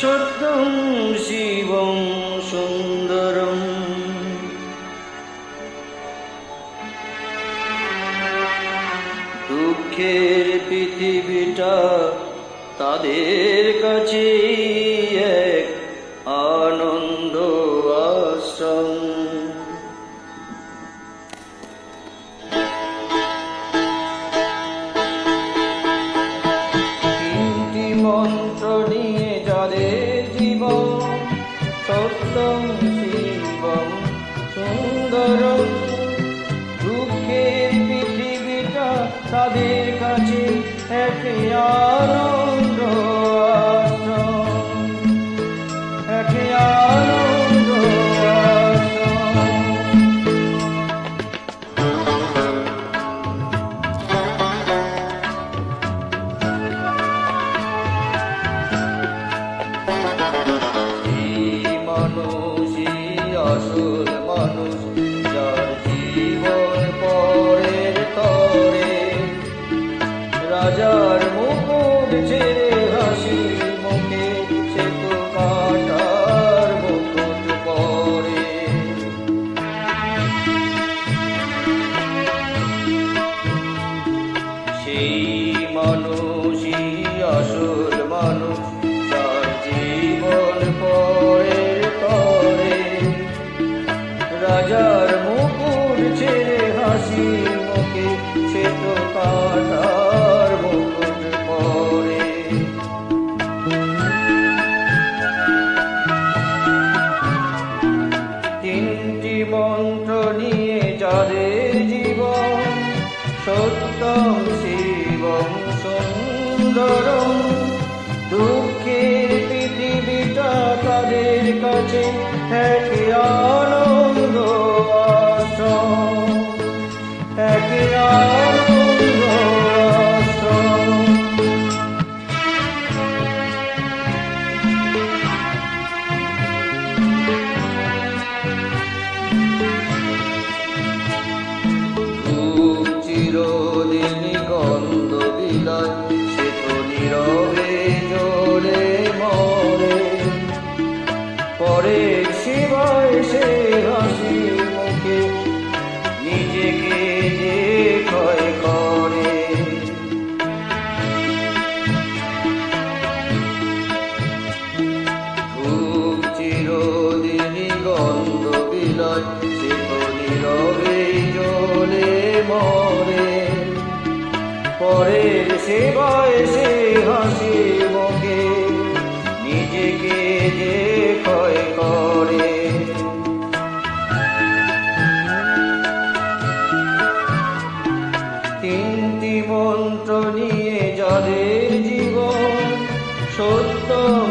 সত্যং শিবং সুন্দরম। দুঃখের পৃথিবীটা তাদের কাছে এক আনন্দ আশ্রম। তিনটি মন্ত্র নিয়ে যাদের জীবন, সত্যং শিবং সুন্দরম। দুঃখের পৃথিবীটা তাদের কাছে এক আনন্দ আশ্রম, এক আনন্দ আশ্রম। এই মানুষই আসল মানুষ, যার জীবন পরের তরে। রাজার মুকুট ছেড়ে হাসি মুখে সে তো কাঁটার মুকুট পরে। সেই মানুষই আসল মানুষ, যার জীবন পরের তরে। রাজার মুকুট ছেড়ে হাসি মুখে সে তো কাঁটার মুকুট পরে। তিনটি মন্ত্র নিয়ে যাদের জীবন, সত্যং শিবং সুন্দরম। দুঃখের পৃথিবীটা তাদের কাছে এক আনন্দ আশ্রম, এক আনন্দ আশ্রম। চিরদিন গন্ধ বিলায় সে তো নীরবে জ্বলে মরে। পরে শিবায় সে হাসি মুখে নিজেকে যে ক্ষয় করে। খুব চিরদিন গন্ধ বিলায় সে তো নীরবে জ্বলে মরে। পরের সেবায় সে হাসি মুখে নিজেকে যে ক্ষয় করে। তিনটি মন্ত্র নিয়ে যাদের জীবন, সত্যং